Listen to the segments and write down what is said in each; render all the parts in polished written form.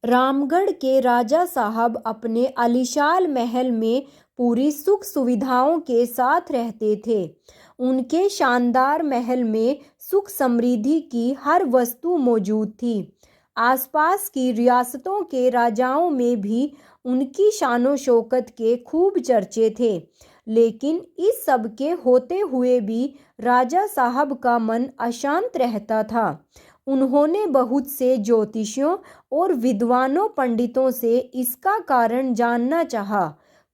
रामगढ़ के राजा साहब अपने आलीशान महल में पूरी सुख सुविधाओं के साथ रहते थे। उनके शानदार महल में सुख समृद्धि की हर वस्तु मौजूद थी। आसपास की रियासतों के राजाओं में भी उनकी शानो शौकत के खूब चर्चे थे। लेकिन इस सब के होते हुए भी राजा साहब का मन अशांत रहता था। उन्होंने बहुत से ज्योतिषियों और विद्वानों पंडितों से इसका कारण जानना चाहा।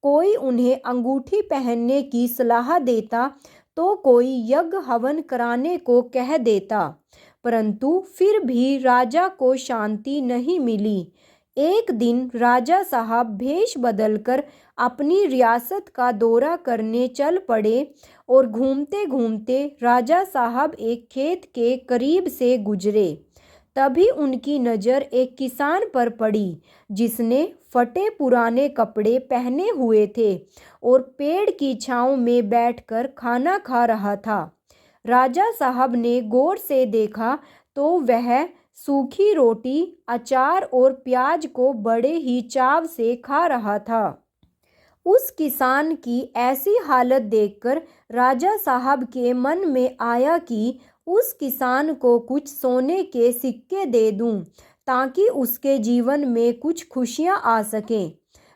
कोई उन्हें अंगूठी पहनने की सलाह देता तो कोई यज्ञ हवन कराने को कह देता, परंतु फिर भी राजा को शांति नहीं मिली। एक दिन राजा साहब भेष बदलकर अपनी रियासत का दौरा करने चल पड़े और घूमते घूमते राजा साहब एक खेत के करीब से गुजरे। तभी उनकी नज़र एक किसान पर पड़ी जिसने फटे पुराने कपड़े पहने हुए थे और पेड़ की छांव में बैठकर खाना खा रहा था। राजा साहब ने गौर से देखा तो वह सूखी रोटी, अचार और प्याज को बड़े ही चाव से खा रहा था। उस किसान की ऐसी हालत देखकर राजा साहब के मन में आया कि उस किसान को कुछ सोने के सिक्के दे दूं ताकि उसके जीवन में कुछ खुशियां आ सकें।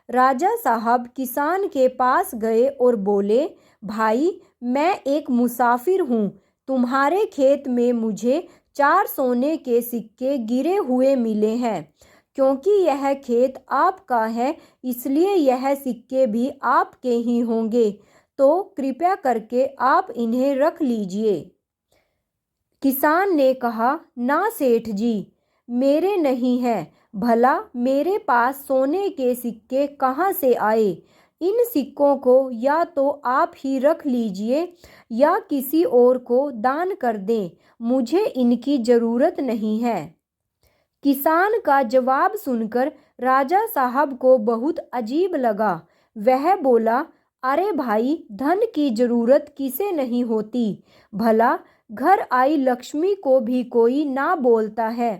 राजा साहब किसान के पास गए और बोले, भाई, मैं एक मुसाफिर हूँ। तुम्हारे खेत में मुझे 4 सोने के सिक्के गिरे हुए मिले हैं। क्योंकि यह खेत आपका है इसलिए यह सिक्के भी आपके ही होंगे, तो कृपया करके आप इन्हें रख लीजिए। किसान ने कहा, ना सेठ जी, मेरे नहीं है। भला मेरे पास सोने के सिक्के कहाँ से आए? इन सिक्कों को या तो आप ही रख लीजिए या किसी और को दान कर दें, मुझे इनकी ज़रूरत नहीं है। किसान का जवाब सुनकर राजा साहब को बहुत अजीब लगा। वह बोला, अरे भाई, धन की जरूरत किसे नहीं होती? भला घर आई लक्ष्मी को भी कोई ना बोलता है।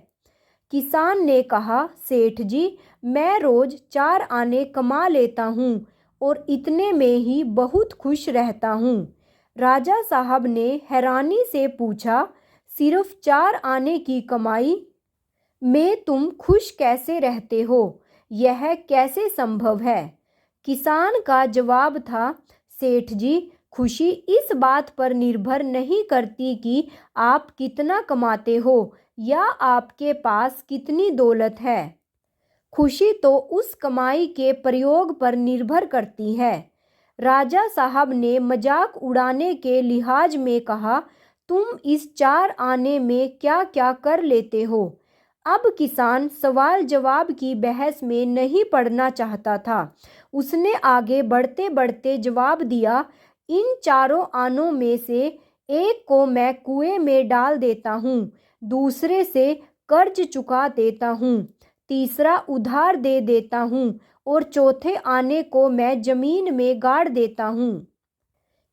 किसान ने कहा, सेठ जी, मैं रोज 4 आने कमा लेता हूँ और इतने में ही बहुत खुश रहता हूँ। राजा साहब ने हैरानी से पूछा, सिर्फ 4 आने की कमाई में तुम खुश कैसे रहते हो? यह कैसे संभव है? किसान का जवाब था, सेठ जी, खुशी इस बात पर निर्भर नहीं करती कि आप कितना कमाते हो या आपके पास कितनी दौलत है। खुशी तो उस कमाई के प्रयोग पर निर्भर करती है। राजा साहब ने मजाक उड़ाने के लिहाज में कहा, तुम इस 4 आने में क्या क्या कर लेते हो? अब किसान सवाल जवाब की बहस में नहीं पड़ना चाहता था। उसने आगे बढ़ते बढ़ते जवाब दिया, इन 4 आनों में से एक को मैं कुएं में डाल देता हूँ, दूसरे से कर्ज चुका देता हूँ, तीसरा उधार दे देता हूँ और चौथे आने को मैं जमीन में गाड़ देता हूँ।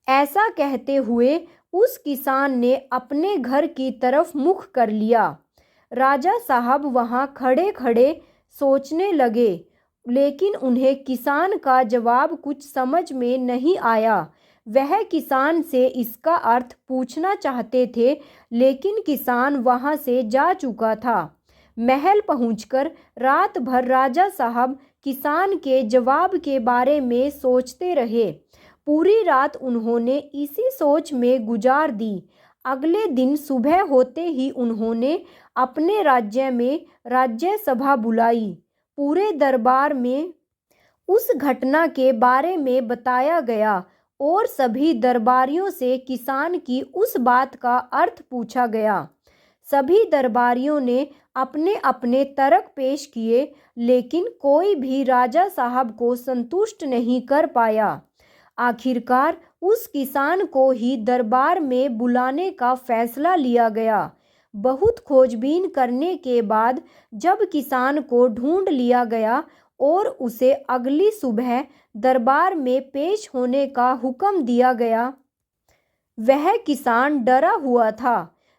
ऐसा कहते हुए उस किसान ने अपने घर की तरफ मुख कर लिया। राजा साहब वहाँ खड़े खड़े सोचने लगे, लेकिन उन्हें किसान का जवाब कुछ समझ में नहीं आया। वह किसान से इसका अर्थ पूछना चाहते थे, लेकिन किसान वहाँ से जा चुका था। महल पहुंचकर रात भर राजा साहब किसान के जवाब के बारे में सोचते रहे। पूरी रात उन्होंने इसी सोच में गुजार दी। अगले दिन सुबह होते ही उन्होंने अपने राज्य में राज्य सभा बुलाई। पूरे दरबार में उस घटना के बारे में बताया गया और सभी दरबारियों से किसान की उस बात का अर्थ पूछा गया। सभी दरबारियों ने अपने अपने तर्क पेश किए, लेकिन कोई भी राजा साहब को संतुष्ट नहीं कर पाया। आखिरकार उस किसान को ही दरबार में बुलाने का फैसला लिया गया। बहुत खोजबीन करने के बाद जब किसान को ढूंढ लिया गया और उसे अगली सुबह दरबार में पेश होने का हुक्म दिया गया, वह किसान डरा हुआ था।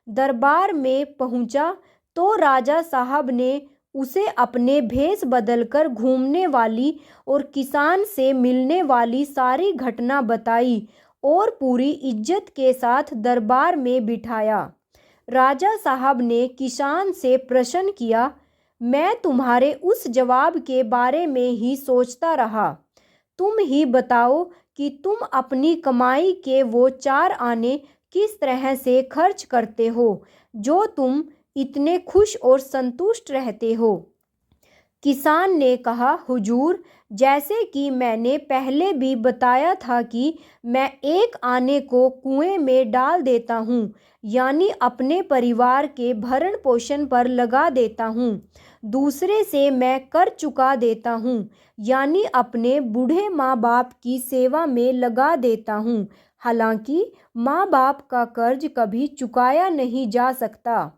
दरबार में पहुंचा तो राजा साहब ने उसे अपने भेष बदलकर घूमने वाली और किसान से मिलने वाली सारी घटना बताई और पूरी इज्जत के साथ दरबार में बिठाया। राजा साहब ने किसान से प्रश्न किया, मैं तुम्हारे उस जवाब के बारे में ही सोचता रहा। तुम ही बताओ कि तुम अपनी कमाई के वो 4 आने किस तरह से खर्च करते हो जो तुम इतने खुश और संतुष्ट रहते हो। किसान ने कहा, हुजूर, जैसे कि मैंने पहले भी बताया था कि मैं 1 आने को कुएं में डाल देता हूँ, यानी अपने परिवार के भरण पोषण पर लगा देता हूँ। दूसरे से मैं कर चुका देता हूँ, यानी अपने बूढ़े माँ बाप की सेवा में लगा देता हूँ। हालांकि माँ बाप का कर्ज कभी चुकाया नहीं जा सकता।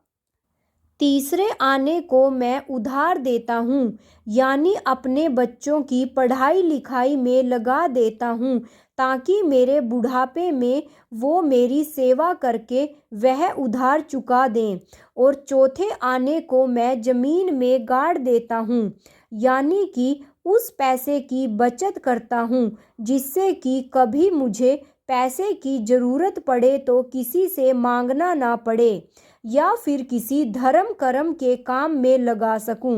तीसरे आने को मैं उधार देता हूँ, यानी अपने बच्चों की पढ़ाई लिखाई में लगा देता हूँ ताकि मेरे बुढ़ापे में वो मेरी सेवा करके वह उधार चुका दें। और चौथे आने को मैं ज़मीन में गाड़ देता हूँ, यानी कि उस पैसे की बचत करता हूँ जिससे कि कभी मुझे पैसे की ज़रूरत पड़े तो किसी से मांगना ना पड़े या फिर किसी धर्म कर्म के काम में लगा सकूं।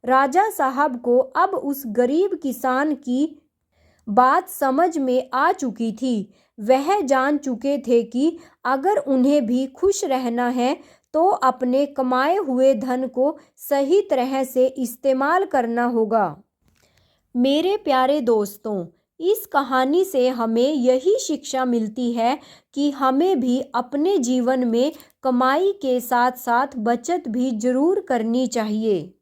राजा साहब को अब उस गरीब किसान की बात समझ में आ चुकी थी। वह जान चुके थे कि अगर उन्हें भी खुश रहना है तो अपने कमाए हुए धन को सही तरह से इस्तेमाल करना होगा। मेरे प्यारे दोस्तों, इस कहानी से हमें यही शिक्षा मिलती है कि हमें भी अपने जीवन में कमाई के साथ साथ बचत भी जरूर करनी चाहिए।